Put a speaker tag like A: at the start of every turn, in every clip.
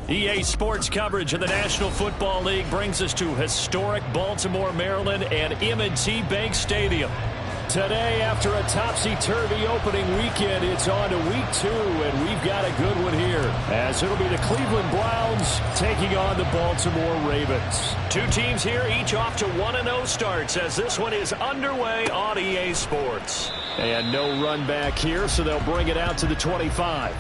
A: EA Sports coverage of the National Football League brings us to historic Baltimore, Maryland and M&T Bank Stadium. Today, after a topsy-turvy opening weekend, it's on to week 2, and we've got a good one here, as it'll be the Cleveland Browns taking on the Baltimore Ravens. Two teams here, each off to 1-0 starts, as this one is underway on EA Sports. And no run back here, so they'll bring it out to the 25.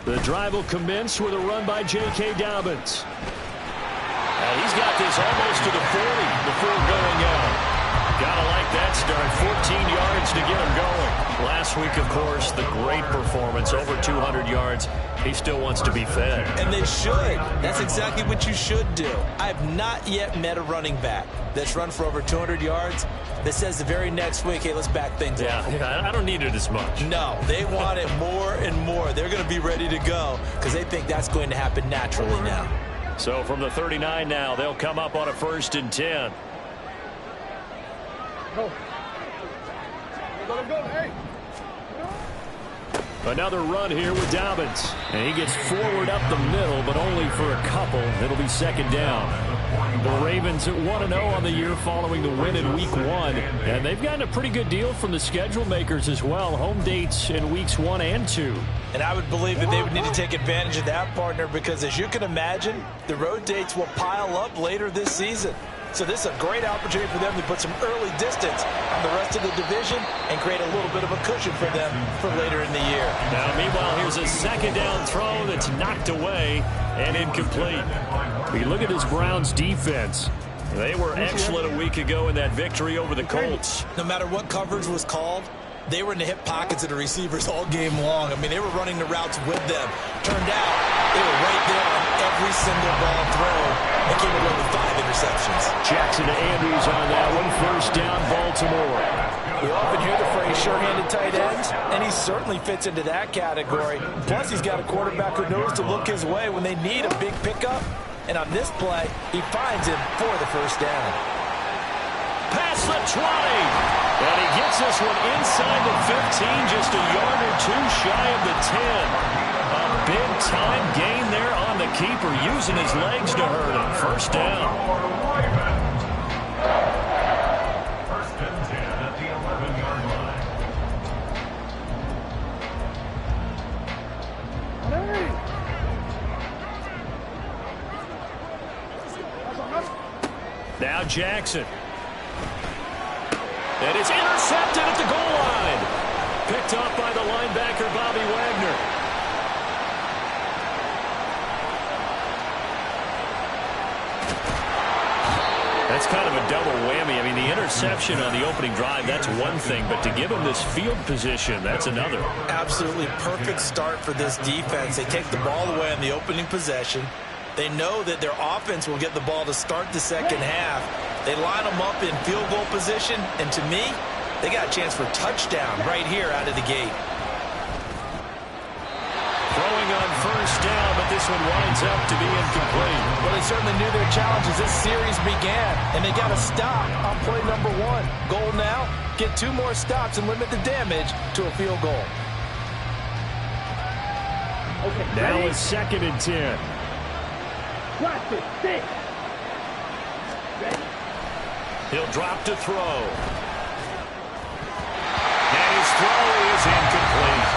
A: The drive will commence with a run by J.K. Dobbins. And he's got this almost to the 40 before going out. Gotta like that start. 14 yards to get him going. Last week, of course, the great performance, over 200 yards. He still wants to be fed.
B: And they should. That's exactly what you should do. I have not yet met a running back that's run for over 200 yards that says the very next week, hey, let's back things up.
A: Yeah, I don't need it as much.
B: No, they want it more and more. They're going to be ready to go because they think that's going to happen naturally now.
A: So from the 39 now, they'll come up on a 1st and 10.
C: Go. Go, hey.
A: Another run here with Dobbins. And he gets forward up the middle, but only for a couple. It'll be 2nd down. The Ravens at 1-0 on the year following the win in Week 1. And they've gotten a pretty good deal from the schedule makers as well. Home dates in Weeks 1 and 2.
B: And I would believe that they would need to take advantage of that, partner, because as you can imagine, the road dates will pile up later this season. So this is a great opportunity for them to put some early distance on the rest of the division and create a little bit of a cushion for them for later in the year.
A: Now, meanwhile, here's a 2nd down throw that's knocked away and incomplete. We look at this Browns defense. They were excellent a week ago in that victory over the Colts.
B: No matter what coverage was called, they were in the hip pockets of the receivers all game long. I mean, they were running the routes with them. Turned out they were right there on every single ball throw and came away with 5 interceptions.
A: Jackson to Andrews on that one. 1st down, Baltimore.
B: We often hear the phrase sure-handed tight ends, and he certainly fits into that category. Plus, he's got a quarterback who knows to look his way when they need a big pickup. And on this play, he finds him for the 1st down.
A: Past the 20. And he gets this one inside the 15, just a yard or 2 shy of the 10. A big-time gain there on the keeper, using his legs to hurt him. 1st down.
D: 1st and 10 at the 11-yard
A: line. Now Jackson. And it's intercepted at the goal line. Picked off by the linebacker, Bobby Wagner. That's kind of a double whammy. I mean, the interception on the opening drive, that's one thing. But to give him this field position, that's another.
B: Absolutely perfect start for this defense. They take the ball away on the opening possession. They know that their offense will get the ball to start the 2nd half. They line them up in field goal position, and to me, they got a chance for a touchdown right here out of the gate.
A: Throwing on 1st down, but this one winds up to be incomplete.
B: Well, they certainly knew their challenge as this series began, and they got to stop on play number 1. Goal now, get 2 more stops and limit the damage to a field goal.
A: Now it's 2nd and 10. He'll drop to throw. And his throw is incomplete.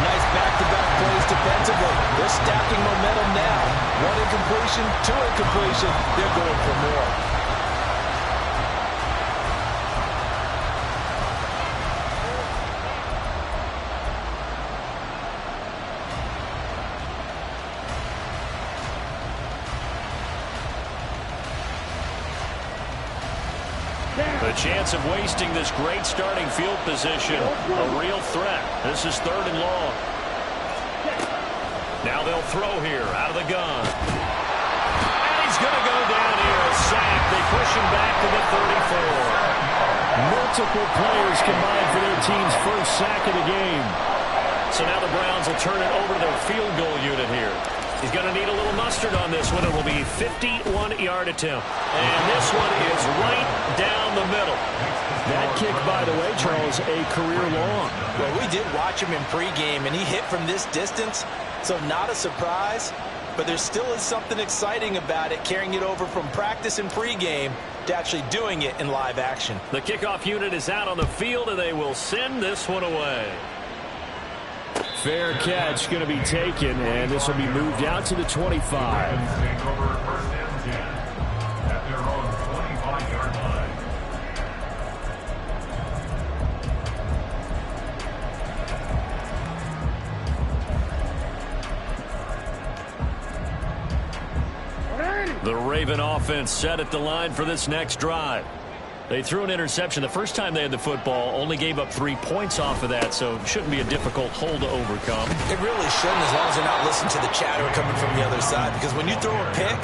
B: Nice back-to-back plays defensively. They're stacking momentum now. 1 incompletion, 2 incompletion. They're going for more.
A: The chance of wasting this great starting field position, a real threat. This is 3rd and long. Now they'll throw here out of the gun. And he's going to go down here, a sack. They push him back to the 34. Multiple players combined for their team's first sack of the game. So now the Browns will turn it over to their field goal unit here. He's going to need a little mustard on this one. It will be 51-yard attempt. And this one is right down the middle. That kick, by the way, Charles, a career long.
B: Well, we did watch him in pregame, and he hit from this distance, so not a surprise. But there still is something exciting about it, carrying it over from practice and pregame to actually doing it in live action.
A: The kickoff unit is out on the field, and they will send this one away. Fair catch going to be taken, and this will be moved out to the 25.
D: Take over 1st and 10 at their own 25-yard line.
A: The Raven offense set at the line for this next drive. They threw an interception the first time they had the football, only gave up 3 points off of that, so it shouldn't be a difficult hole to overcome.
B: It really shouldn't, as long as they're not listening to the chatter coming from the other side, because when you throw a pick,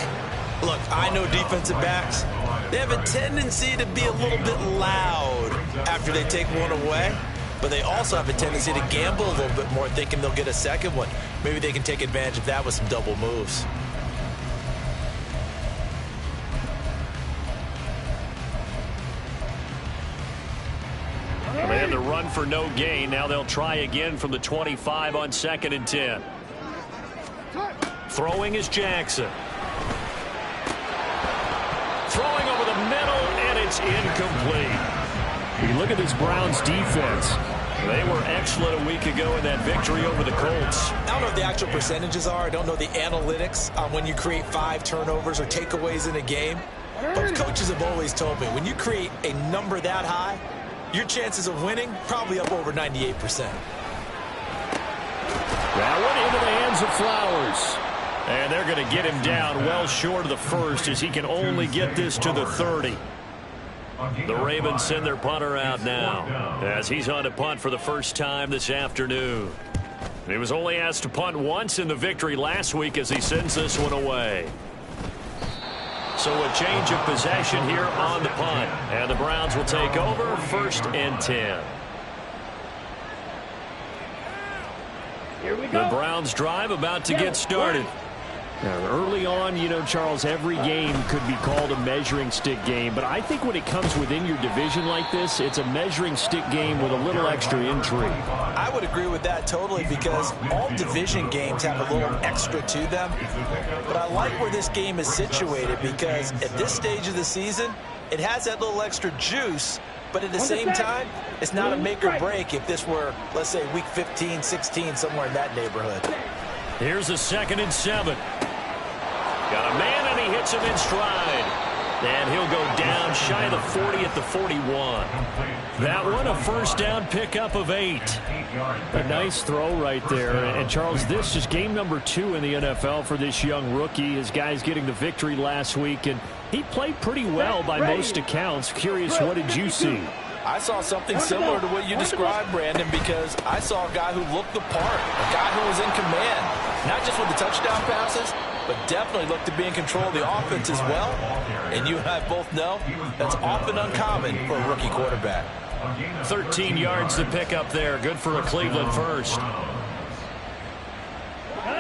B: look, I know defensive backs, they have a tendency to be a little bit loud after they take one away, but they also have a tendency to gamble a little bit more, thinking they'll get a second one. Maybe they can take advantage of that with some double moves.
A: They had to run for no gain. Now they'll try again from the 25 on 2nd and 10. Throwing is Jackson. Throwing over the middle, and it's incomplete. You look at this Browns defense. They were excellent a week ago in that victory over the Colts.
B: I don't know what the actual percentages are. I don't know the analytics on when you create 5 turnovers or takeaways in a game. But coaches have always told me, when you create a number that high, your chances of winning probably up over 98%.
A: That one into the hands of Flowers. And they're going to get him down well short of the first, as he can only get this to the 30. The Ravens send their punter out now, as he's on to punt for the first time this afternoon. He was only asked to punt once in the victory last week, as he sends this one away. So a change of possession here on the punt. And the Browns will take over 1st and 10. The Browns drive about to get started. Now, early on, you know, Charles, every game could be called a measuring stick game. But I think when it comes within your division like this, it's a measuring stick game with a little extra intrigue.
B: I would agree with that totally, because all division games have a little extra to them. But I like where this game is situated, because at this stage of the season, it has that little extra juice. But at the same time, it's not a make or break if this were, let's say, week 15, 16, somewhere in that neighborhood.
A: Here's a 2nd and 7. Got a man, and he hits him in stride. And he'll go down shy of the 40 at the 41. That one, a first down pickup of 8. A nice throw right there. And Charles, this is game number 2 in the NFL for this young rookie. His guys getting the victory last week, and he played pretty well by most accounts. Curious, what did you see?
B: I saw something similar to what you described, Brandon, because I saw a guy who looked the part, a guy who was in command, not just with the touchdown passes, but definitely looked to be in control of the offense as well. And you and I both know that's often uncommon for a rookie quarterback.
A: 13 yards to pick up there. Good for a Cleveland first.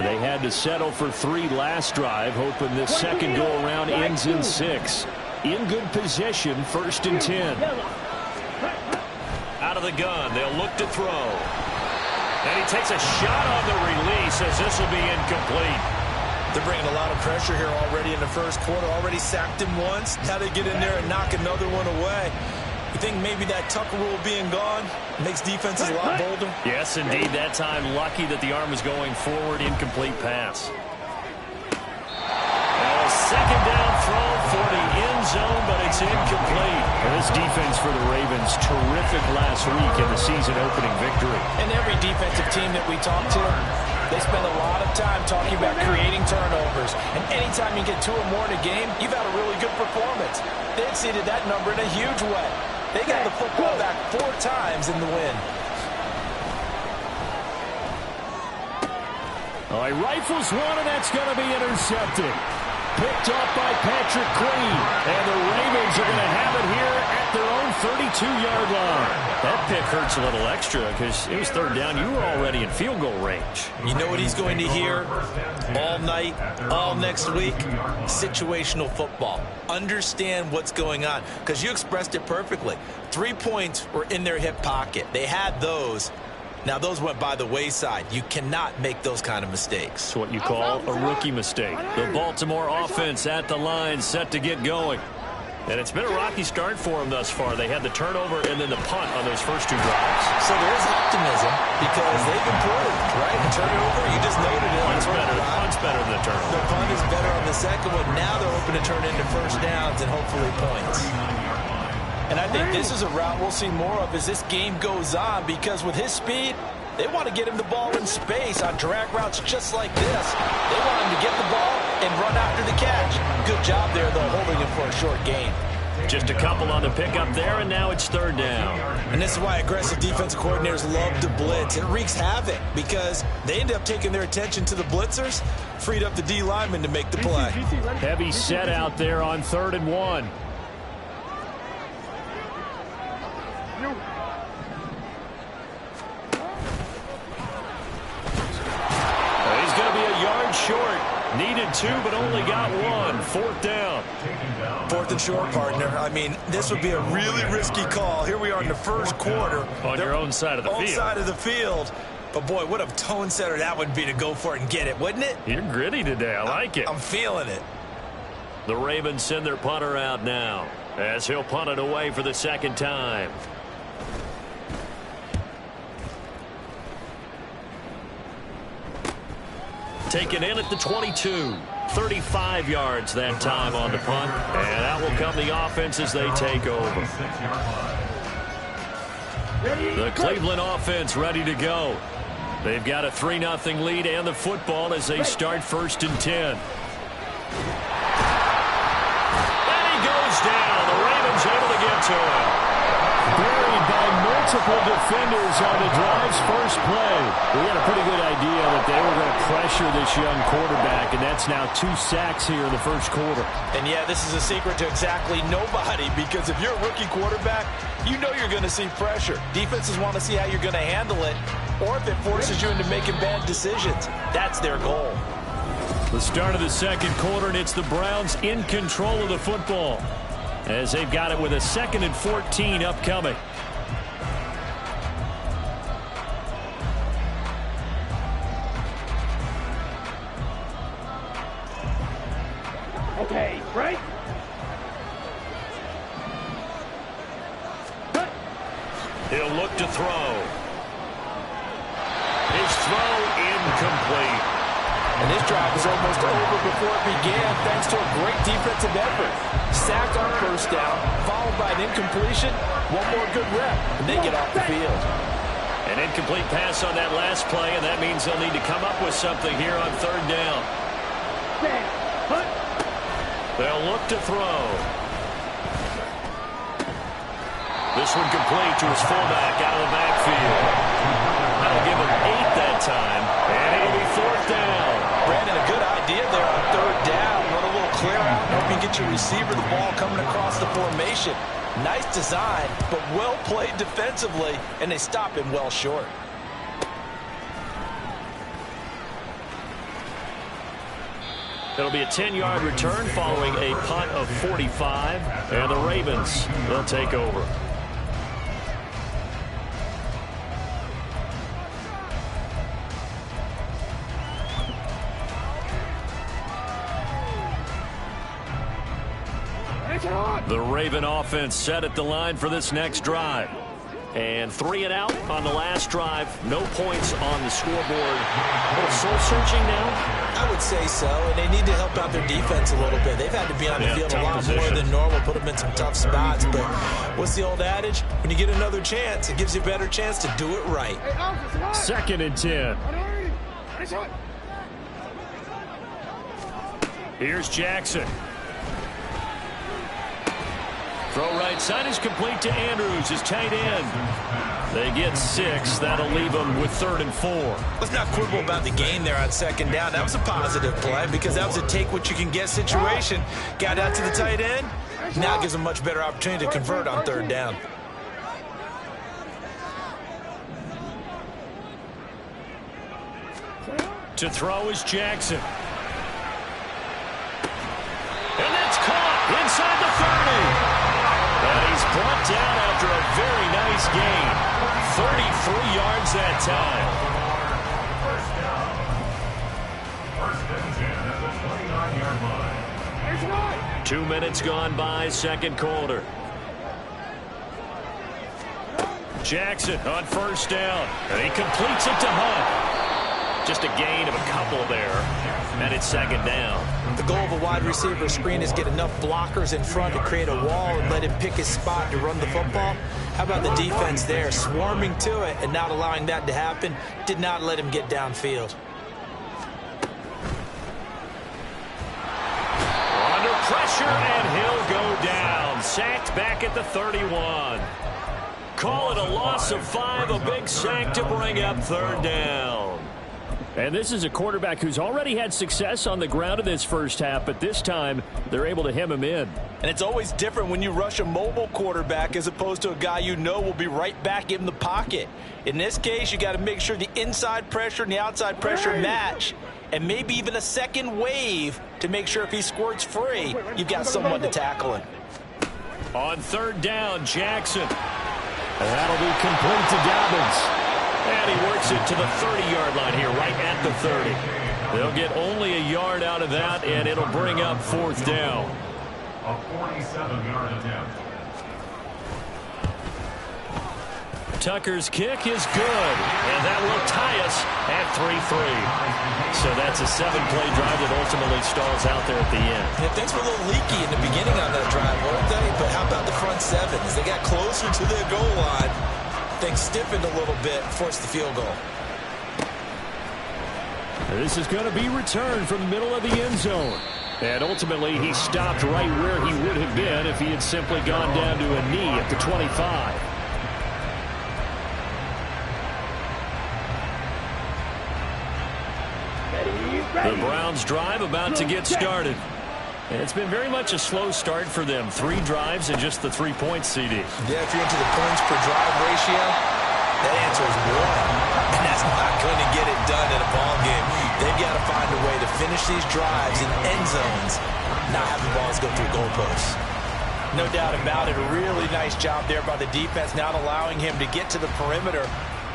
A: They had to settle for 3 last drive, hoping this second go-around ends in 6. In good position, 1st and 10. Out of the gun, they'll look to throw. And he takes a shot on the release, says this will be incomplete.
B: They're bringing a lot of pressure here already in the first quarter. Already sacked him once. Now they get in there and knock another one away. You think maybe that Tucker rule being gone makes defenses a lot bolder?
A: Yes, indeed. That time, lucky that the arm was going forward. Incomplete pass. A second down throw for the end zone, but it's incomplete. And this defense for the Ravens, terrific last week in the season-opening victory.
B: And every defensive team that we talk to, they spend a lot of time talking about creating turnovers. And anytime you get 2 or more in a game, you've had a really good performance. They exceeded that number in a huge way. They got the football back 4 times in the win.
A: All right, rifles one, and that's going to be intercepted. Picked up by Patrick Queen. And the Ravens are going to have it here at their own 32-yard line. That pick hurts a little extra because it was third down. You were already in field goal range.
B: You know what he's going to hear all night, all next week? Situational football. Understand what's going on, because you expressed it perfectly. 3 points were in their hip pocket. They had those. Now, those went by the wayside. You cannot make those kind of mistakes.
A: It's what you call a rookie mistake. The Baltimore offense at the line, set to get going. And it's been a rocky start for them thus far. They had the turnover and then the punt on those first 2 drives.
B: So there's optimism because they've improved, right? The turnover, you just noted it.
A: Punt's better than the turnover.
B: The punt is better on the second one. Now they're open to turn into first downs and hopefully points. And I think this is a route we'll see more of as this game goes on, because with his speed, they want to get him the ball in space on drag routes just like this. They want him to get the ball and run after the catch. Good job there, though, holding him for a short gain.
A: Just a couple on the pickup there, and now it's third down.
B: And this is why aggressive defensive coordinators love to blitz. It wreaks havoc because they end up taking their attention to the blitzers, freed up the D lineman to make the play.
A: Heavy set out there on 3rd and 1. He's going to be a yard short. Needed 2, but only got 1. 4th down.
B: 4th and short, partner. I mean, this would be a really risky call. Here we are in the first quarter.
A: On your own side of the field.
B: Own side of the field. But, boy, what a tone setter that would be to go for it and get it, wouldn't it?
A: You're gritty today. I like it.
B: I'm feeling it.
A: The Ravens send their punter out now as he'll punt it away for the second time. Taken in at the 22. 35 yards that time on the punt. And out will come the offense as they take over. The Cleveland offense ready to go. They've got a 3-0 lead and the football as they start 1st and 10. And he goes down. The Ravens able to get to him. Buried by multiple defenders on the drive's first play. We had a pretty good idea that they were going to pressure this young quarterback, and that's now 2 sacks here in the first quarter.
B: And, yeah, this is a secret to exactly nobody, because if you're a rookie quarterback, you know you're going to see pressure. Defenses want to see how you're going to handle it, or if it forces you into making bad decisions. That's their goal.
A: The start of the second quarter, and it's the Browns in control of the football as they've got it with a 2nd and 14 upcoming.
C: Okay, right?
A: He'll look to throw. His throw incomplete.
B: And this drive was almost over before it began thanks to a great defensive effort. Sacked on 1st down, followed by an incompletion. One more good rep, and they get off the field.
A: An incomplete pass on that last play, and that means they'll need to come up with something here on 3rd down. They'll look to throw. This one complete to his fullback out of the backfield. That'll give him 8 that time, and it'll be 4th down.
B: Brandon, a good idea there on 3rd down. Run a little clear out, help you get your receiver the ball coming across the formation. Nice design, but well played defensively, and they stop him well short.
A: It'll be a 10-yard return following a punt of 45, and the Ravens will take over. The Raven offense set at the line for this next drive. And 3 and out on the last drive. No points on the scoreboard. A little soul-searching now?
B: I would say so, and they need to help out their defense a little bit. They've had to be on the field a lot more than normal, put them in some tough spots. But what's the old adage? When you get another chance, it gives you a better chance to do it right.
A: 2nd and 10. Here's Jackson. Throw right side is complete to Andrews, his tight end. They get 6. That'll leave them with 3rd and 4.
B: Let's not quibble about the gain there on 2nd down. That was a positive play because that was a take-what-you-can-get situation. Got out to the tight end. Now it gives them a much better opportunity to convert on 3rd down.
A: To throw is Jackson. And that's caught inside the 30. And he's brought down after a very nice gain. 33 yards that time.
D: First and 10 at the 29-yard line.
A: 2 minutes gone by, 2nd quarter. Jackson on 1st down. And he completes it to Hunt. Just a gain of a couple there, and it's 2nd down.
B: The goal of a wide receiver screen is get enough blockers in front to create a wall and let him pick his spot to run the football. How about the defense there, swarming to it and not allowing that to happen? Did not let him get downfield.
A: Under pressure, and he'll go down. Sacked back at the 31. Call it a loss of 5, a big sack to bring up 3rd down. And this is a quarterback who's already had success on the ground in this first half, but this time they're able to hem him in.
B: And it's always different when you rush a mobile quarterback as opposed to a guy you know will be right back in the pocket. In this case, you got to make sure the inside pressure and the outside pressure match, and maybe even a second wave to make sure if he squirts free, you've got someone to tackle him.
A: On 3rd down, Jackson. And that'll be complete to Dobbins. And he works it to the 30-yard line here, right at the 30. They'll get only a yard out of that, and it'll bring up 4th down.
D: A 47-yard attempt.
A: Tucker's kick is good, and that will tie us at 3-3. So that's a 7-play drive that ultimately stalls out there at the end.
B: Yeah, things were a little leaky in the beginning on that drive, weren't they? But how about the front 7? As they got closer to their goal line, things stiffened a little bit, forced the field goal.
A: This is going to be returned from the middle of the end zone. And ultimately, he stopped right where he would have been if he had simply gone down to a knee at the 25. The Browns drive about to get started. And it's been very much a slow start for them. 3 drives and just the 3 points, CD.
B: Yeah, if you're into the points per drive ratio, that answer is 1. And that's not going to get it done in a ball game. They've got to find a way to finish these drives in end zones, not have the balls go through goalposts. No doubt about it. A really nice job there by the defense, not allowing him to get to the perimeter.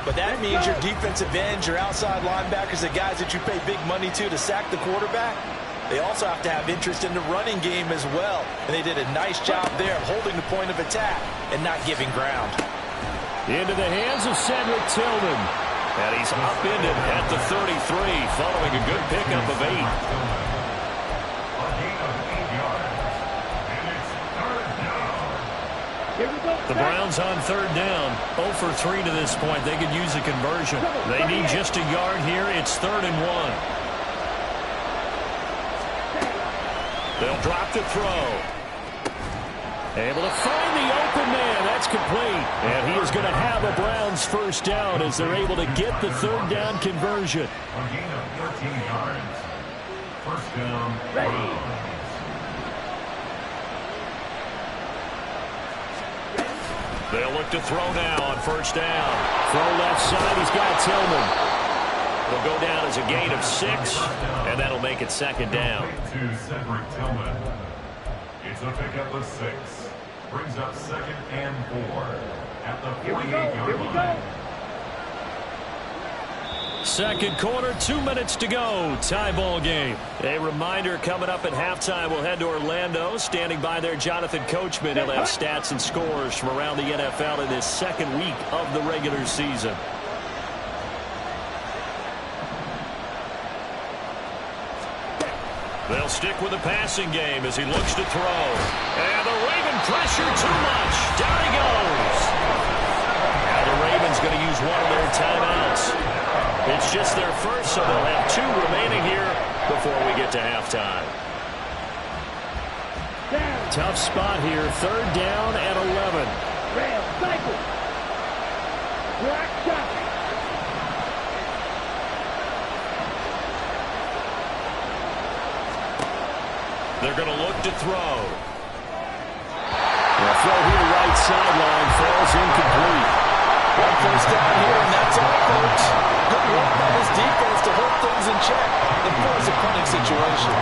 B: But that means your defensive ends, your outside linebackers, the guys that you pay big money to sack the quarterback, they also have to have interest in the running game as well. And they did a nice job there of holding the point of attack and not giving ground.
A: Into the hands of Cedric Tillman. And he's upended at the 33 following a good pickup of 8.
D: A gain of 8 yards. And it's 3rd down.
A: The Browns on 3rd down. 0 for 3 to this point. They could use a conversion. They need just a yard here. It's 3rd and 1. They'll drop the throw. Able to find the open man. That's complete. And he is going to have a Browns 1st down as they're able to get the 3rd down conversion.
D: A gain of 13 yards. 1st down. Browns.
A: They'll look to throw now on 1st down. Throw left side. He's got Tillman. Will go down as a gain of 6, and that'll make it 2nd down.
D: To Cedric Tillman. It's a pickup of 6. Brings up 2nd and 4 at the 48-yard line.
A: Second quarter, 2 minutes to go. Tie ball game. A reminder coming up at halftime. We'll head to Orlando. Standing by there, Jonathan Coachman. He'll have stats and scores from around the NFL in this second week of the regular season. They'll stick with the passing game as he looks to throw. And the Raven pressure too much. Down he goes. Now the Ravens going to use one of their timeouts. It's just their first, so they'll have 2 remaining here before we get to halftime. Tough spot here. 3rd down and 11.
C: Rail, cycle. Rock, shot.
A: They're going to look to throw. The throw here right sideline falls incomplete.
B: One first down here, and that's all, folks. Good work by this defense to hold things in check and force a punting situation.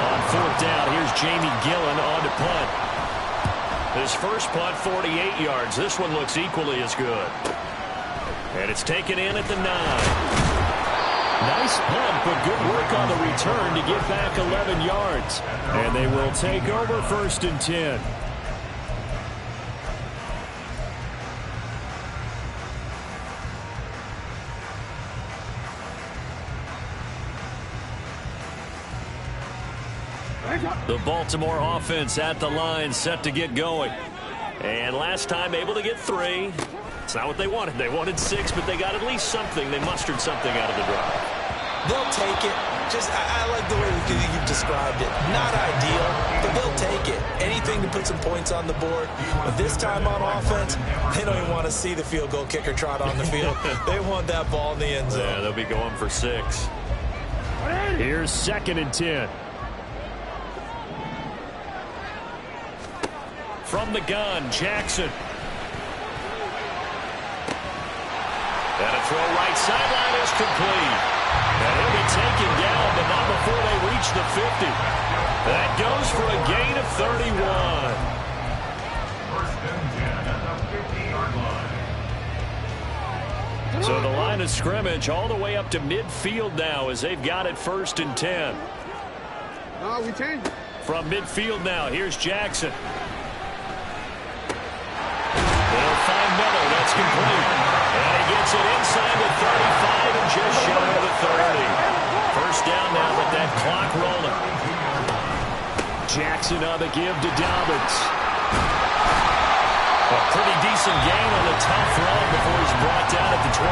A: On 4th down, here's Jamie Gillen on to punt. His first punt, 48 yards. This one looks equally as good. And it's taken in at the 9. Nice punt, but good work on the return to get back 11 yards. And they will take over 1st and 10. The Baltimore offense at the line, set to get going. And last time able to get 3. It's not what they wanted. They wanted 6, but they got at least something. They mustered something out of the drive.
B: They'll take it. I like the way you've described it. Not ideal, but they'll take it. Anything to put some points on the board. But this time on offense, they don't even want to see the field goal kicker trot on the field. They want that ball in the end zone.
A: Yeah, they'll be going for 6. Here's 2nd and 10. From the gun, Jackson. And a throw right sideline is complete. And he'll be taken down, but not before they reach the 50. That goes for a gain of 31.
D: 1st and 10 at the 50-yard line.
A: So the line of scrimmage all the way up to midfield now as they've got it 1st and 10.
C: No, we changed it.
A: From midfield now, here's Jackson. They'll find Miller. That's complete. And he gets it inside the 35 and just shy of the 30. First down now with that clock rolling. Jackson on the give to Dobbins. A pretty decent gain on a tough run before he's brought down at the 25.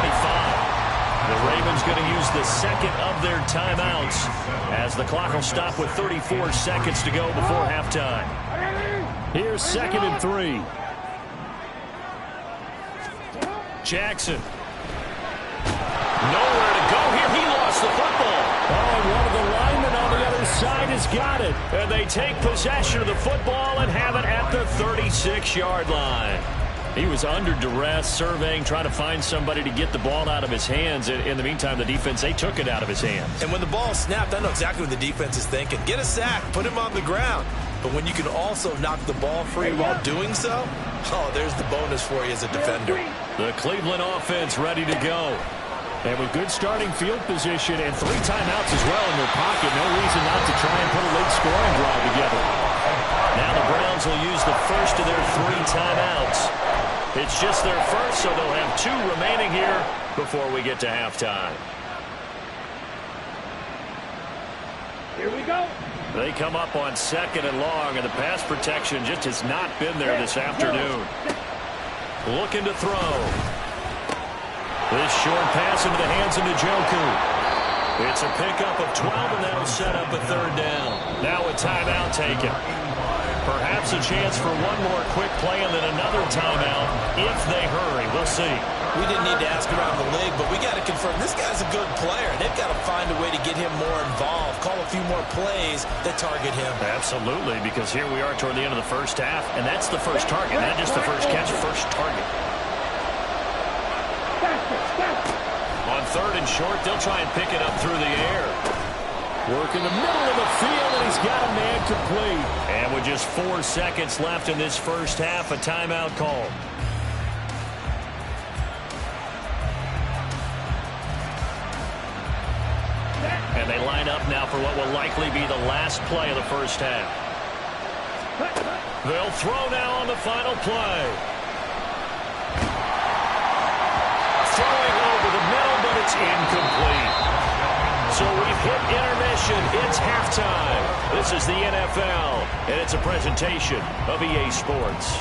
A: The Ravens going to use the 2nd of their timeouts as the clock will stop with 34 seconds to go before halftime. Here's 2nd and 3. Jackson. Nowhere to go here. He lost the football. Oh, and one of the linemen on the other side has got it. And they take possession of the football and have it at the 36-yard line. He was under duress, surveying, trying to find somebody to get the ball out of his hands. In the meantime, the defense, they took it out of his hands.
B: And when the ball snapped, I know exactly what the defense is thinking. Get a sack, put him on the ground. But when you can also knock the ball free while doing so, oh, there's the bonus for you as a defender.
A: The Cleveland offense ready to go. And with good starting field position and 3 timeouts as well in their pocket, no reason not to try and put a late scoring drive together. Now the Browns will use the first of their 3 timeouts. It's just their first, so they'll have 2 remaining here before we get to halftime.
C: Here we go.
A: They come up on 2nd and long, and the pass protection just has not been there this afternoon. Looking to throw. This short pass into the hands of Njoku. It's a pickup of 12, and that'll set up a 3rd down. Now a timeout taken. Perhaps a chance for one more quick play and then another timeout if they hurry. We'll see.
B: We didn't need to ask around the league, but we got to confirm this guy's a good player. They've got to find a way to get him more involved, call a few more plays that target him.
A: Absolutely, because here we are toward the end of the first half, and that's the first target, not just the first catch, first target. On 3rd and short, they'll try and pick it up through the air. Work in the middle of the field, and he's got a man complete. And with just 4 seconds left in this first half, a timeout called. And they line up now for what will likely be the last play of the first half. They'll throw now on the final play. Throwing over the middle, but it's incomplete. So we've hit intermission. It's halftime. This is the NFL, and it's a presentation of EA Sports.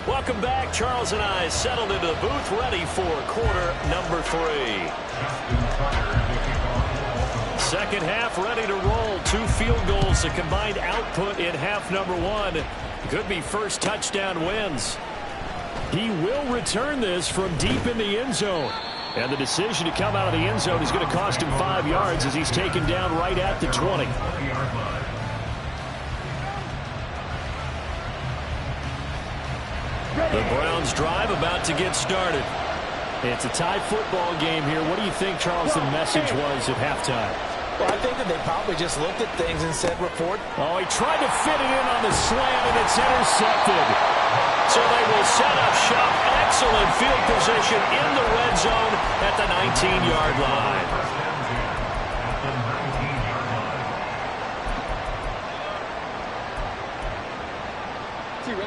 A: Welcome back. Charles and I settled into the booth, ready for quarter number 3. Second half ready to roll. 2 field goals, the combined output in half number 1. Could be first touchdown wins. He will return this from deep in the end zone. And the decision to come out of the end zone is going to cost him 5 yards as he's taken down right at the 20. The Browns drive about to get started. It's a tie football game here. What do you think, Charles, the message was at halftime?
B: Well, I think that they probably just looked at things and said, report.
A: Oh, he tried to fit it in on the slant, and it's intercepted. So they will set up shop. Excellent field position in the red zone at the 19-yard line.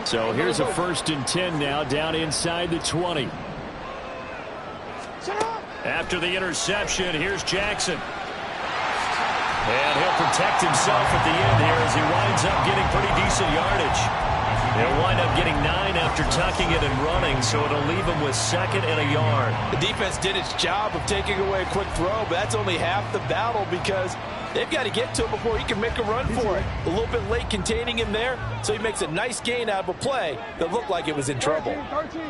A: So here's a 1st and 10 now, down inside the 20. After the interception, here's Jackson. And he'll protect himself at the end here as he winds up getting pretty decent yardage. He'll wind up getting 9 after tucking it and running, so it'll leave him with 2nd and a yard.
B: The defense did its job of taking away a quick throw, but that's only half the battle because they've got to get to him before he can make a run for it. A little bit late containing him there, so he makes a nice gain out of a play that looked like it was in trouble.
C: 13.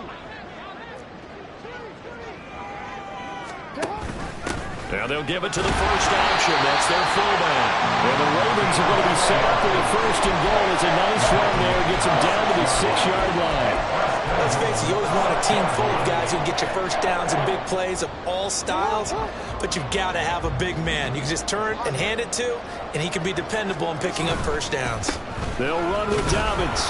A: Now they'll give it to the first option. That's their fullback. And the Ravens are going to be set up with a 1st and goal. It's a nice run there. Gets them down to the 6-yard line.
B: Let's face it, you always want a team full of guys who can get you first downs and big plays of all styles, but you've got to have a big man. You can just turn and hand it to, and he can be dependable in picking up first downs.
A: They'll run with Dobbins.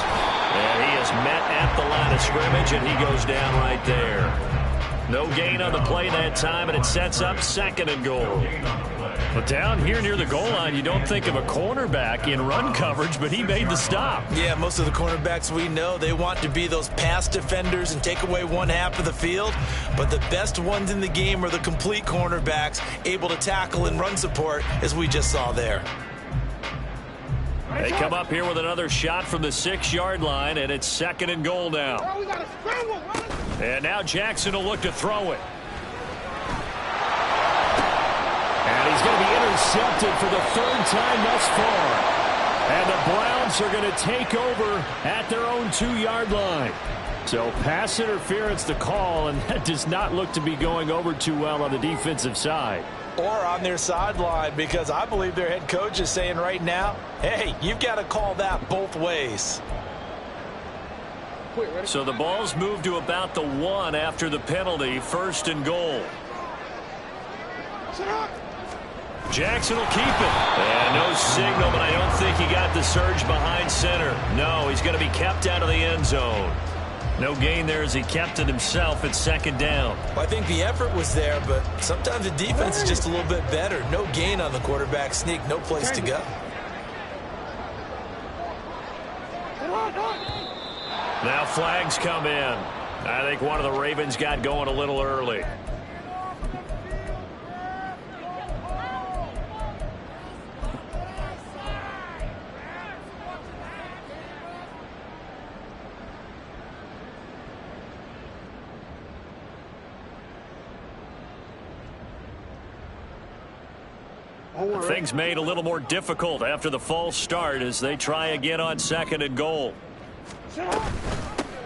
A: And he is met at the line of scrimmage, and he goes down right there. No gain on the play that time, and it sets up 2nd and goal. But down here near the goal line, you don't think of a cornerback in run coverage, but he made the stop.
B: Yeah, most of the cornerbacks we know, they want to be those pass defenders and take away one half of the field. But the best ones in the game are the complete cornerbacks, able to tackle and run support, as we just saw there.
A: They come up here with another shot from the 6-yard line, and it's 2nd and goal now.
C: Oh, we got to scramble, brother.
A: And now Jackson will look to throw it. And he's going to be intercepted for the 3rd time thus far. And the Browns are going to take over at their own 2-yard line. So pass interference the call, and that does not look to be going over too well on the defensive side.
B: Or on their sideline, because I believe their head coach is saying right now, hey, you've got to call that both ways.
A: So the ball's moved to about the 1 after the penalty, 1st and goal. Jackson will keep it. And no signal, but I don't think he got the surge behind center. No, he's going to be kept out of the end zone. No gain there as he kept it himself at 2nd down.
B: Well, I think the effort was there, but sometimes the defense is just a little bit better. No gain on the quarterback sneak, no place to go.
A: Now flags come in. I think one of the Ravens got going a little early. Things made a little more difficult after the false start as they try again on 2nd and goal.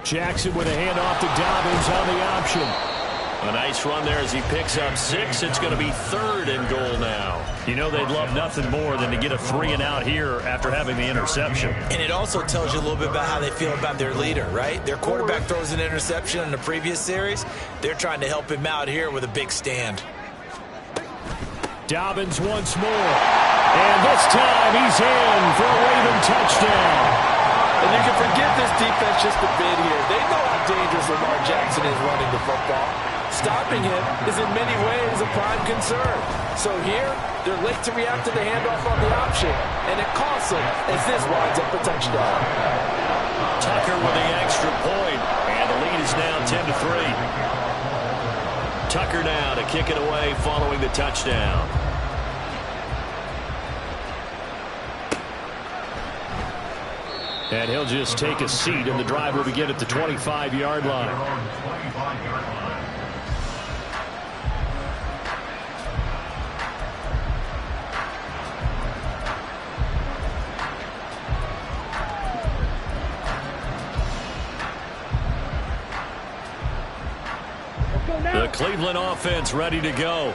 A: Jackson with a handoff to Dobbins on the option. A nice run there as he picks up 6. It's going to be 3rd and goal now. You know they'd love nothing more than to get a 3 and out here after having the interception.
B: And it also tells you a little bit about how they feel about their leader, right? Their quarterback throws an interception in the previous series. They're trying to help him out here with a big stand.
A: Dobbins once more. And this time he's in for a Raven touchdown.
B: And you can forget this defense just a bit here. They know how dangerous Lamar Jackson is running the football. Stopping him is in many ways a prime concern. So here, they're late to react to the handoff on the option, and it costs them as this winds up a touchdown.
A: Tucker with the extra point, and the lead is now 10-3. Tucker now to kick it away following the touchdown. And he'll just take a seat, and the drive will begin at the 25-yard line. The Cleveland offense ready to go.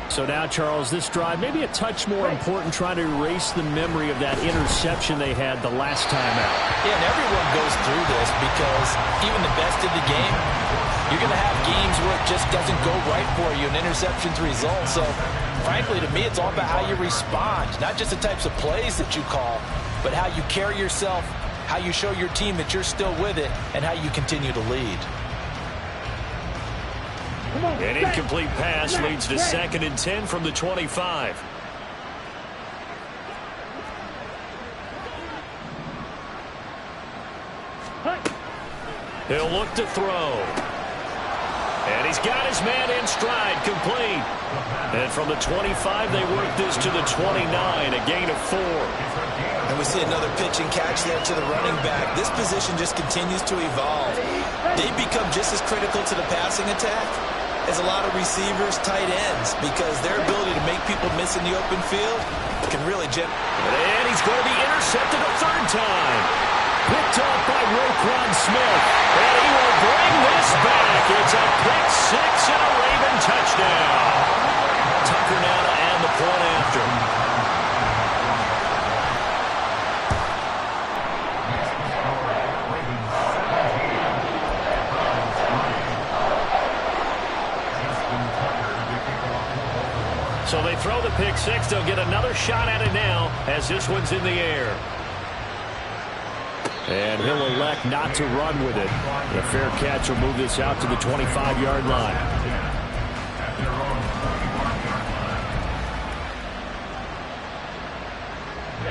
A: So now, Charles, this drive maybe a touch more important, trying to erase the memory of that interception they had the last time out.
B: Yeah, and everyone goes through this because even the best in the game, you're going to have games where it just doesn't go right for you, and interceptions result. So, frankly, to me, it's all about how you respond, not just the types of plays that you call, but how you carry yourself, how you show your team that you're still with it, and how you continue to lead.
A: An incomplete pass leads to 2nd and 10 from the 25. He'll look to throw. And he's got his man in stride, complete. And from the 25, they work this to the 29, a gain of 4.
B: And we see another pitch and catch there to the running back. This position just continues to evolve. They become just as critical to the passing attack as a lot of receivers, tight ends, because their ability to make people miss in the open field can really jump.
A: And he's going to be intercepted a 3rd time. Picked off by Roquan Smith. And he will bring this back. It's a pick 6 and a Raven touchdown. Tucker now to add the point after. So they throw the pick 6. They'll get another shot at it now as this one's in the air. And he'll elect not to run with it. The fair catch will move this out to the 25-yard line.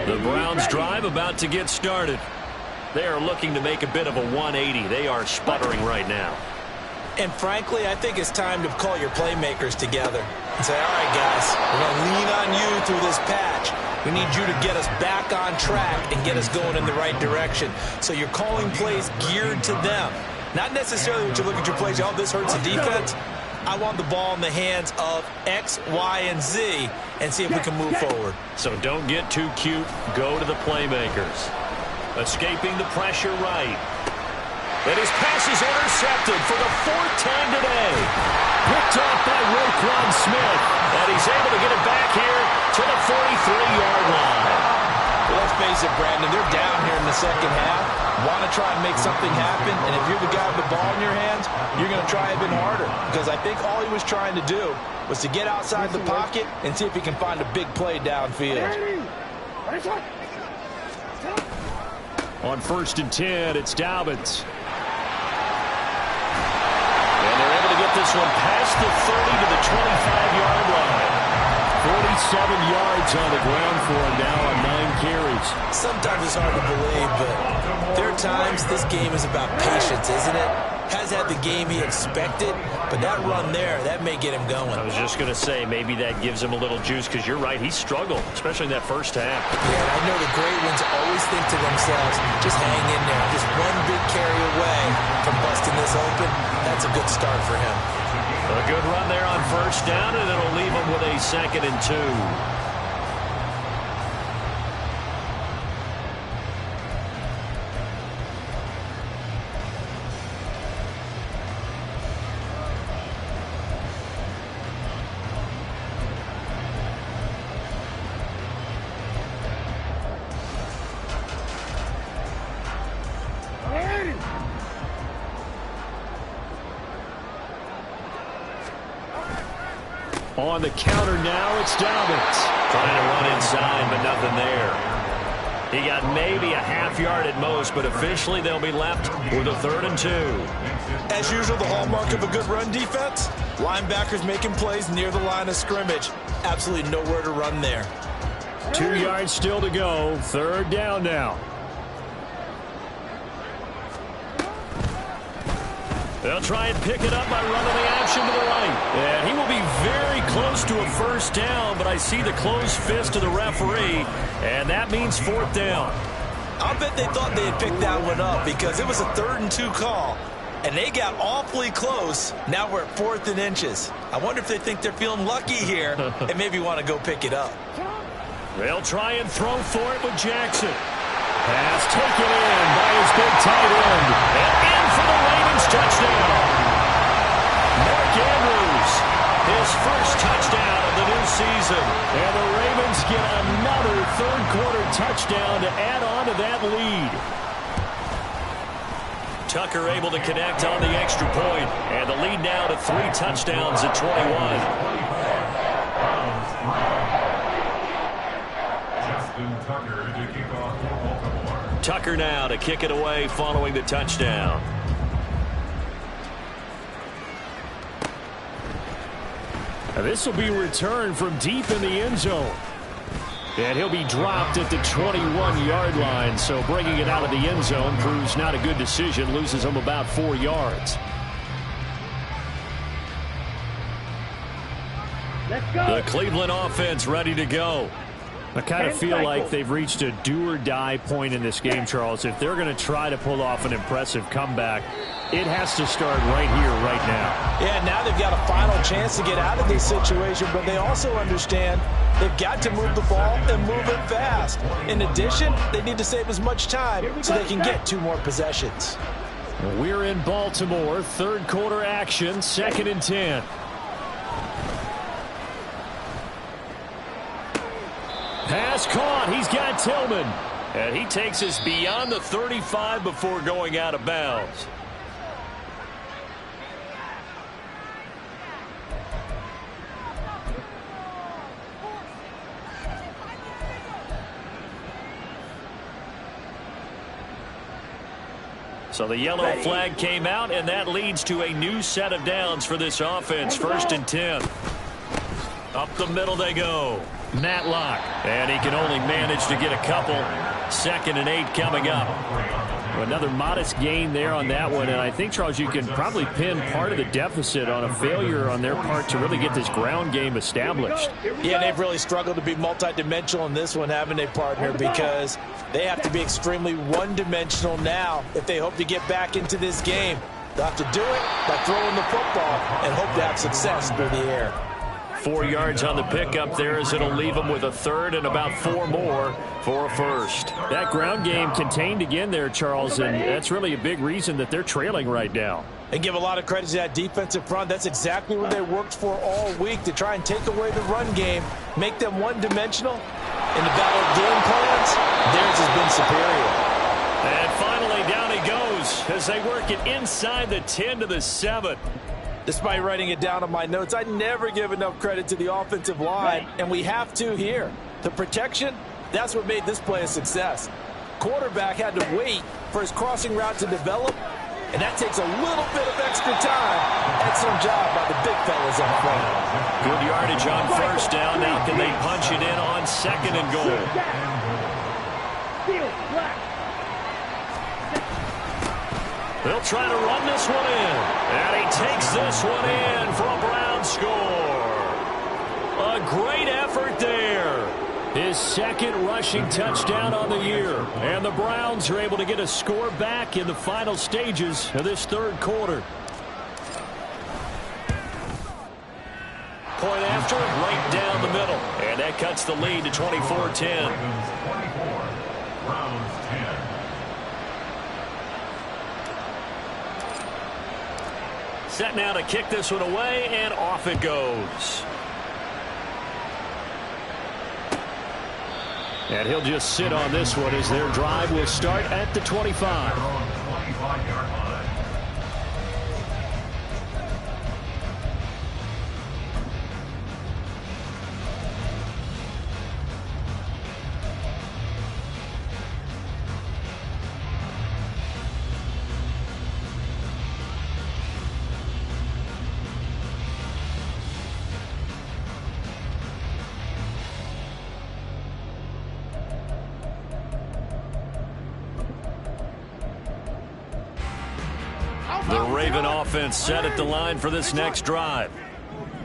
A: The Browns drive about to get started. They are looking to make a bit of a 180. They are sputtering right now.
B: And frankly, I think it's time to call your playmakers together and say, all right, guys, we're going to lean on you through this patch. We need you to get us back on track and get us going in the right direction. So you're calling plays geared to them. Not necessarily when you look at your plays, oh, this hurts the defense. I want the ball in the hands of X, Y, and Z and see if we can move forward.
A: So don't get too cute. Go to the playmakers. Escaping the pressure right. And his pass is intercepted for the 4th time today. Picked off by Roquan Smith. And he's able to get it back here to the 43-yard line.
B: Well, let's face it, Brandon, they're down here in the second half. Want to try and make something happen. And if you're the guy with the ball in your hands, you're going to try even harder. Because I think all he was trying to do was to get outside the pocket and see if he can find a big play downfield.
A: On 1st and 10, it's Dobbins. Get this one past the 30 to the 25-yard line. 47 yards on the ground for him now on 9 carries.
B: Sometimes it's hard to believe, but there are times this game is about patience, isn't it? Has had the game he expected, but that run there, that may get him going.
A: I was just going to say, maybe that gives him a little juice, because you're right, he struggled, especially in that first half.
B: Yeah, and I know the great ones always think to themselves, just hang in there. Just one big carry away from busting this open. That's a good start for him.
A: A good run there on 1st down, and it'll leave him with a 2nd and 2. On the counter now, it's Dobbins.
E: Trying to run inside, but nothing there. He got maybe a half yard at most, but officially they'll be left with a 3rd and 2.
B: As usual, the hallmark of a good run defense, linebackers making plays near the line of scrimmage. Absolutely nowhere to run there.
A: 2 yards still to go. 3rd down now. They'll try and pick it up by running the action to the right. And he will be very close to a 1st down, but I see the closed fist of the referee, and that means 4th down.
B: I'll bet they thought they had picked that one up because it was a 3rd and 2 call, and they got awfully close. Now we're at 4th and inches. I wonder if they think they're feeling lucky here and maybe want to go pick it up.
A: They'll try and throw for it with Jackson. Pass taken in by his big tight end. And in for the Ravens touchdown. Mark Andrews, his first touchdown of the new season. And the Ravens get another 3rd quarter touchdown to add on to that lead. Tucker able to connect on the extra point. And the lead now to 3 touchdowns at 21. Tucker now to kick it away following the touchdown. Now this will be returned from deep in the end zone. And he'll be dropped at the 21-yard line. So bringing it out of the end zone proves not a good decision. Loses him about 4 yards.
C: Let's go.
A: The Cleveland offense ready to go. I kind of feel like they've reached a do-or-die point in this game, Charles. If they're going to try to pull off an impressive comeback, it has to start right here, right now.
B: Yeah, now they've got a final chance to get out of this situation, but they also understand they've got to move the ball and move it fast. In addition, they need to save as much time so they can get 2 more possessions.
A: We're in Baltimore, 3rd quarter action, 2nd and 10. Pass caught. He's got Tillman. And he takes us beyond the 35 before going out of bounds. So the yellow flag came out, and that leads to a new set of downs for this offense. 1st and 10. Up the middle they go. Matlock, and he can only manage to get a couple. 2nd and 8 coming up. Another modest gain there on that one, and I think, Charles, you can probably pin part of the deficit on a failure on their part to really get this ground game established.
B: Yeah, they've really struggled to be multidimensional in this one, haven't they, partner? Because they have to be extremely one-dimensional now if they hope to get back into this game. They'll have to do it by throwing the football and hope to have success through the air.
A: 4 yards on the pickup there as it'll leave them with a 3rd and about 4 more for a 1st. That ground game contained again there, Charles, and that's really a big reason that they're trailing right now.
B: And give a lot of credit to that defensive front. That's exactly what they worked for all week, to try and take away the run game, make them one-dimensional. In the battle of game plans, theirs has been superior.
A: And finally, down he goes as they work it inside the 10 to the 7.
B: Despite writing it down on my notes, I never give enough credit to the offensive line, and we have to here. The protection, that's what made this play a success. Quarterback had to wait for his crossing route to develop, and that takes a little bit of extra time. Excellent job by the big fellas up front.
A: Good yardage on 1st down. Now can they punch it in on 2nd and goal? They'll try to run this one in. And he takes this one in for a Brown score. A great effort there. His 2nd rushing touchdown on the year. And the Browns are able to get a score back in the final stages of this 3rd quarter. Point after, right down the middle. And that cuts the lead to 24-10.
D: Browns 10.
A: Set now to kick this one away, and off it goes. And he'll just sit on this one as their drive will start at the 25. The Raven offense set at the line for this next drive.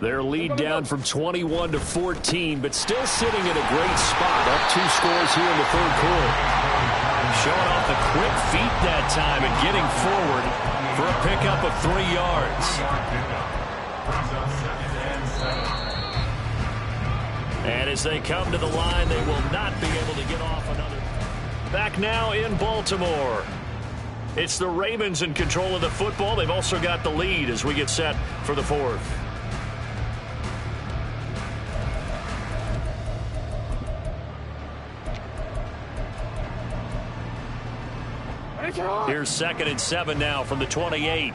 A: Their lead down from 21 to 14, but still sitting in a great spot. Up 2 scores here in the third quarter. Showing off the quick feet that time and getting forward for a pickup of 3 yards. And as they come to the line, they will not be able to get off another. Back now in Baltimore. It's the Ravens in control of the football. They've also got the lead as we get set for the fourth. Here's 2nd and 7 now from the 28.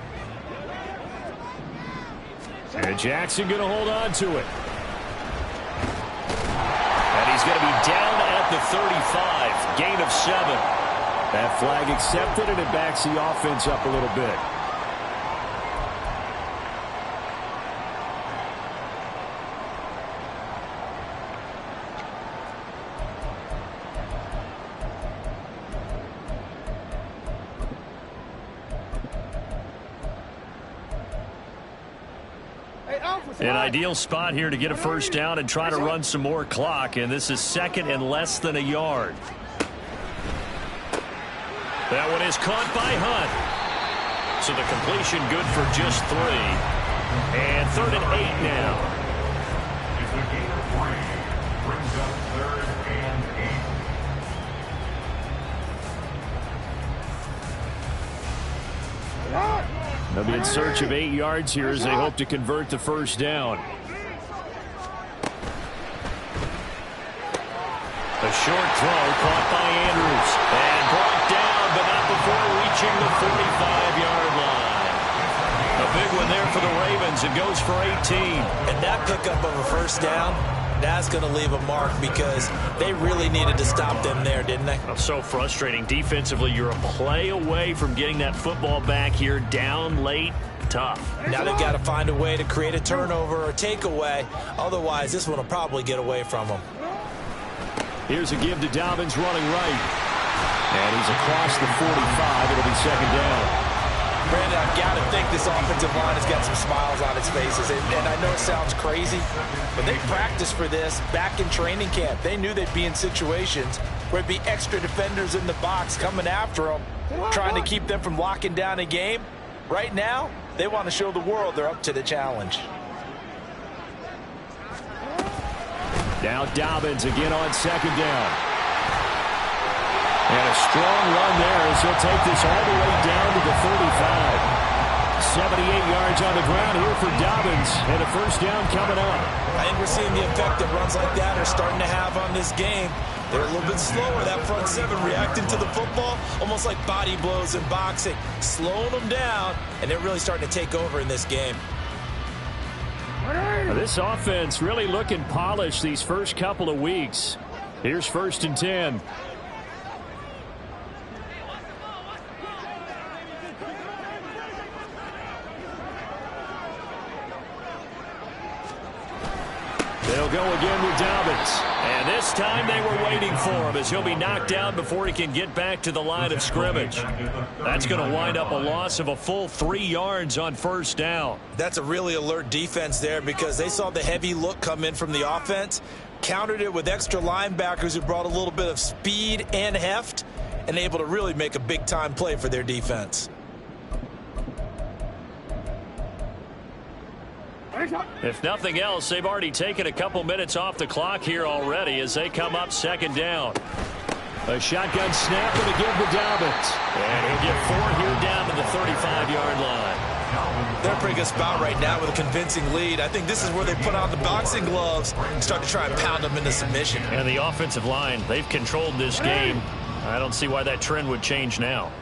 A: And Jackson going to hold on to it. And he's going to be down at the 35. Gain of 7. That flag accepted, and it backs the offense up a little bit. An ideal spot here to get a first down and try to run some more clock, and this is 2nd and less than a yard. That one is caught by Hunt. So the completion good for just 3. And 3rd and 8 now.
D: It's a gain of 3. Brings up 3rd and 8.
A: They'll be in search of 8 yards here as they hope to convert the first down. A short throw caught by Andrews. And brought down, but not before reaching the 45-yard line. A big one there for the Ravens. It goes for 18.
B: And that pickup of a first down, that's going to leave a mark because they really needed to stop them there, didn't they?
A: So frustrating. Defensively, you're a play away from getting that football back here down late. Tough.
B: Now they've got to find a way to create a turnover or takeaway. Otherwise, this one will probably get away from them.
A: Here's a give to Dobbins running right. And he's across the 45. It'll be 2nd down.
B: Brandon, I've got to think this offensive line has got some smiles on its faces. And I know it sounds crazy, but they practiced for this back in training camp. They knew they'd be in situations where there'd be extra defenders in the box coming after them, trying to keep them from locking down a game. Right now, they want to show the world they're up to the challenge.
A: Now Dobbins again on 2nd down. And a strong run there as he'll take this all the way down to the 35. 78 yards on the ground here for Dobbins, and a first down coming up.
B: I think we're seeing the effect that runs like that are starting to have on this game. They're a little bit slower, that front 7 reacting to the football, almost like body blows in boxing, slowing them down, and they're really starting to take over in this game.
A: This offense really looking polished these first couple of weeks. Here's 1st and 10. They'll go again with Dobbins. And this time they were waiting for him as he'll be knocked down before he can get back to the line of scrimmage. That's going to wind up a loss of a full 3 yards on first down.
B: That's a really alert defense there because they saw the heavy look come in from the offense, countered it with extra linebackers who brought a little bit of speed and heft, and able to really make a big-time play for their defense.
A: If nothing else, they've already taken a couple minutes off the clock here already as they come up 2nd down. A shotgun snap and a give to Dobbins. And he'll get 4 here down to the 35-yard line.
B: They're a pretty good spot right now with a convincing lead. I think this is where they put on the boxing gloves and start to try and pound them into submission.
A: And the offensive line, they've controlled this game. I don't see why that trend would change now.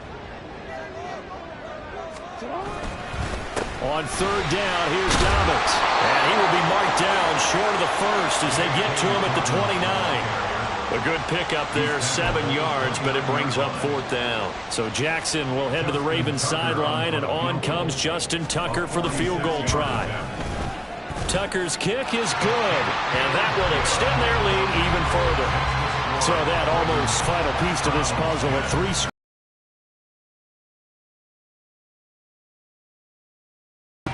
A: On 3rd down, here's Dobbins. And he will be marked down short of the first as they get to him at the 29. A good pickup there, 7 yards, but it brings up 4th down. So Jackson will head to the Ravens sideline, and on comes Justin Tucker for the field goal try. Tucker's kick is good, and that will extend their lead even further. So that almost final piece to this puzzle at 3.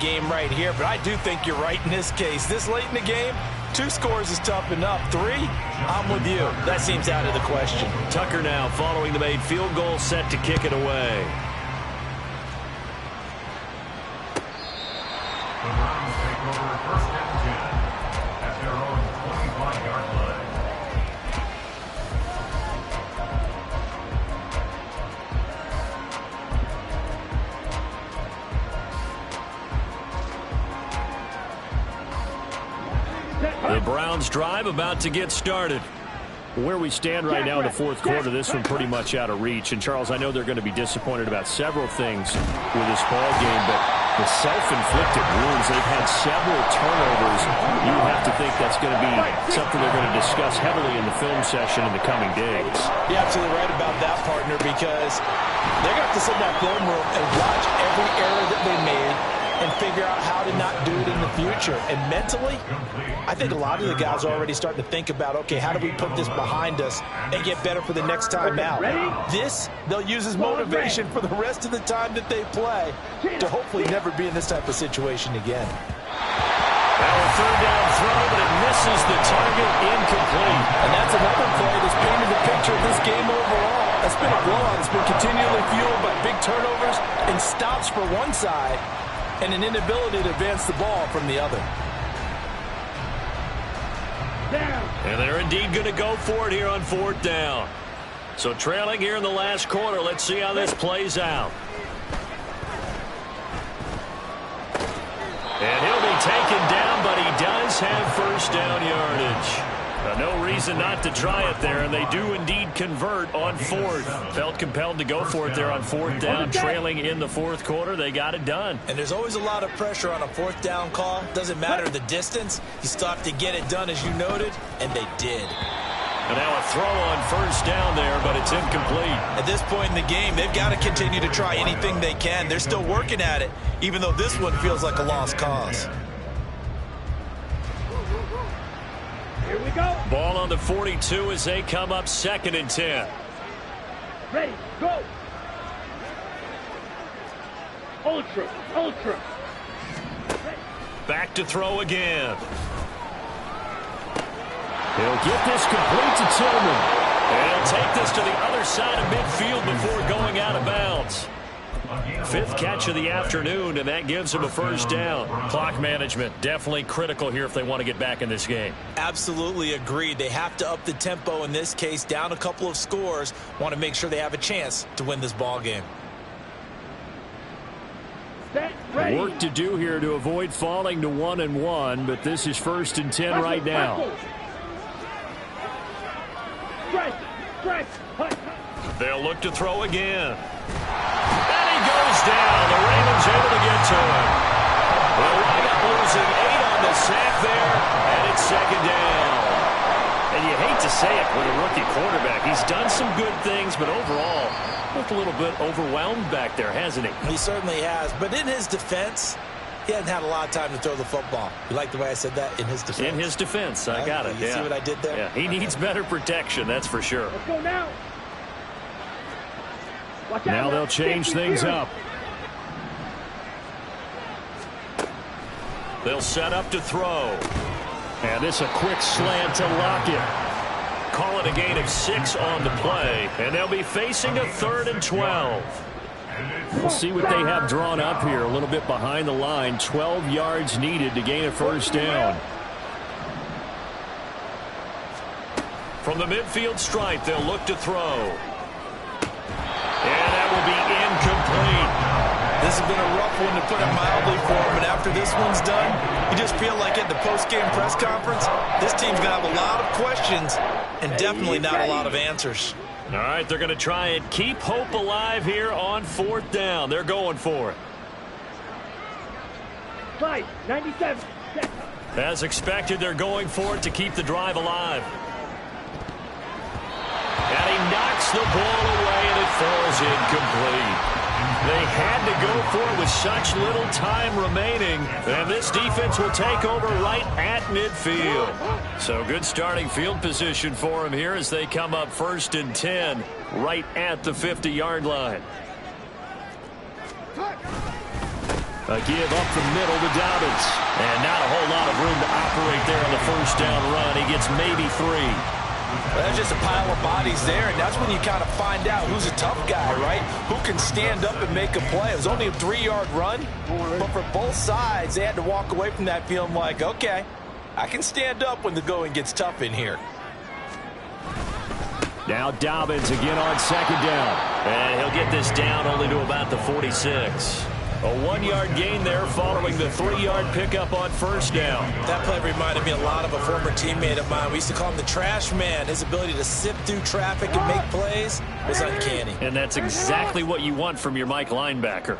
B: game right here, but I do think you're right in this case. This late in the game, 2 scores is tough enough. 3, I'm with you. That seems out of the question.
E: Tucker now following the made field goal, set to kick it away.
D: The Browns take over first and 10 at their own 25-yard line.
A: The Browns drive about to get started. Where we stand right now in the fourth quarter, this one pretty much out of reach. And, Charles, I know they're going to be disappointed about several things with this ball game, but the self-inflicted wounds, they've had several turnovers. You have to think that's going to be something they're going to discuss heavily in the film session in the coming days.
B: You're absolutely right about that, partner, because they're going to have to sit in that film room and watch every error that they made and figure out how to not do it in the future. And mentally, I think a lot of the guys are already starting to think about, okay, how do we put this behind us and get better for the next time out? This, they'll use as motivation for the rest of the time that they play to hopefully never be in this type of situation again.
A: Now a third down throw, but it misses the target, incomplete.
B: And that's another play that's painted the picture of this game overall. It's been a blowout. It's been continually fueled by big turnovers and stops for one side, and an inability to advance the ball from the other.
A: And they're indeed going to go for it here on 4th down. So trailing here in the last quarter, let's see how this plays out. And he'll be taken down, but he does have first down yardage. No reason not to try it there, and they do indeed convert on 4th. Felt compelled to go for it there on 4th down, trailing in the fourth quarter. They got it done.
B: And there's always a lot of pressure on a 4th down call. Doesn't matter the distance. You still have to get it done, as you noted, and they did.
A: And now a throw on first down there, but it's incomplete.
B: At this point in the game, they've got to continue to try anything they can. They're still working at it, even though this one feels like a lost cause.
C: Here we go.
A: Ball on the 42 as they come up 2nd and 10.
C: Ready, go. Ultra.
A: Back to throw again. He'll get this complete to Tillman. And he'll take this to the other side of midfield before going out of bounds. 5th catch of the afternoon, and that gives him a first down. Clock management definitely critical here if they want to get back in this game.
B: Absolutely agreed. They have to up the tempo in this case, down a couple of scores. Want to make sure they have a chance to win this ball game.
A: Work to do here to avoid falling to 1-1, but this is 1st and 10 right now. They'll look to throw again. And he goes down. The Ravens able to get to him. They'll wind up losing 8 on the sack there, and it's 2nd down. And you hate to say it with a rookie quarterback. He's done some good things, but overall, looked a little bit overwhelmed back there, hasn't he?
B: He certainly has. But in his defense, he hasn't had a lot of time to throw the football. You like the way I said that? In his defense.
A: In his defense. I got it.
B: You see what I did there?
A: Yeah, he needs better protection, that's for sure.
C: Let's go now.
A: Now they'll change things up. They'll set up to throw. And this a quick slant to Lockett. Call it a gain of 6 on the play. And they'll be facing a 3rd and 12. We'll see what they have drawn up here. A little bit behind the line. 12 yards needed to gain a first down. From the midfield stripe, they'll look to throw. And that will be incomplete.
B: This has been a rough one, to put it mildly, for him. And after this one's done, you just feel like at the post-game press conference, this team's going to have a lot of questions and definitely not a lot of answers.
A: All right, they're going to try and keep hope alive here on 4th down. They're going for it.
C: 97.
A: As expected, they're going for it to keep the drive alive. And he knocks the ball away, and it falls incomplete. They had to go for it with such little time remaining. And this defense will take over right at midfield. So good starting field position for them here as they come up 1st and 10 right at the 50-yard line. A give up the middle to Dobbins. And not a whole lot of room to operate there on the first down run. He gets maybe 3.
B: Well, that's just a pile of bodies there, and that's when you kind of find out who's a tough guy, right? Who can stand up and make a play. It was only a 3-yard run, but for both sides, they had to walk away from that feeling like, okay, I can stand up when the going gets tough in here.
A: Now Dobbins again on second down.
E: And he'll get this down only to about the 46.
A: A 1-yard gain there following the 3-yard pickup on first down.
B: That play reminded me a lot of a former teammate of mine. We used to call him the trash man. His ability to sift through traffic and make plays was uncanny.
A: And that's exactly what you want from your Mike linebacker.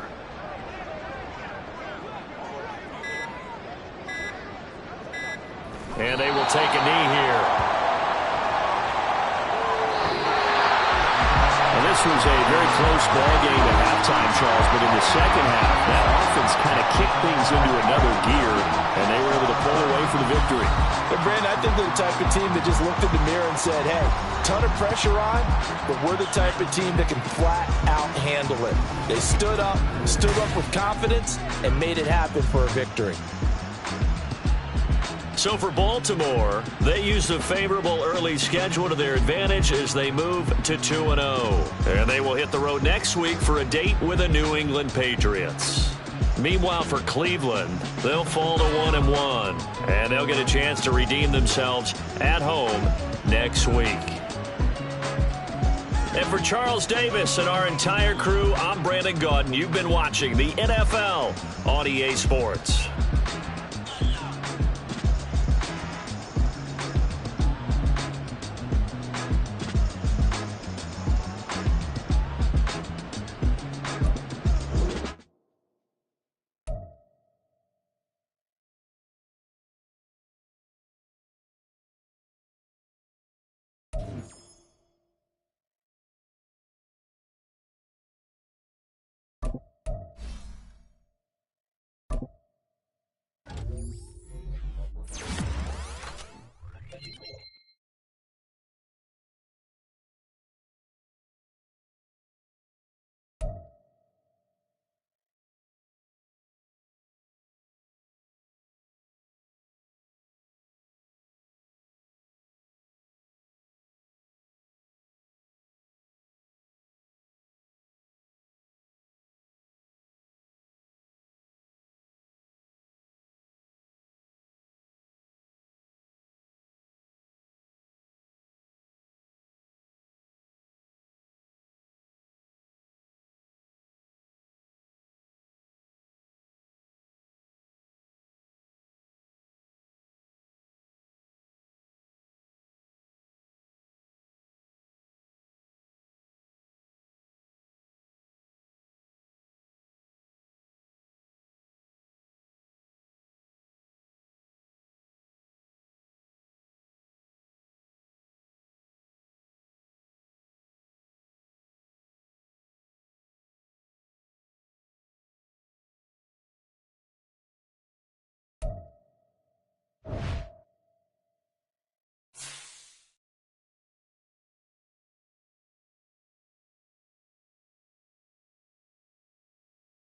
A: And they will take a knee here. This was a very close ball game at halftime, Charles, but in the second half, that offense kind of kicked things into another gear, and they were able to pull away for the victory.
B: But, Brandon, I think they're the type of team that just looked in the mirror and said, hey, ton of pressure on, but we're the type of team that can flat out handle it. They stood up with confidence, and made it happen for a victory.
A: So for Baltimore, they used a favorable early schedule to their advantage as they move to 2-0. And they will hit the road next week for a date with the New England Patriots. Meanwhile, for Cleveland, they'll fall to 1-1. And they'll get a chance to redeem themselves at home next week. And for Charles Davis and our entire crew, I'm Brandon Gaudin. You've been watching the NFL on EA Sports.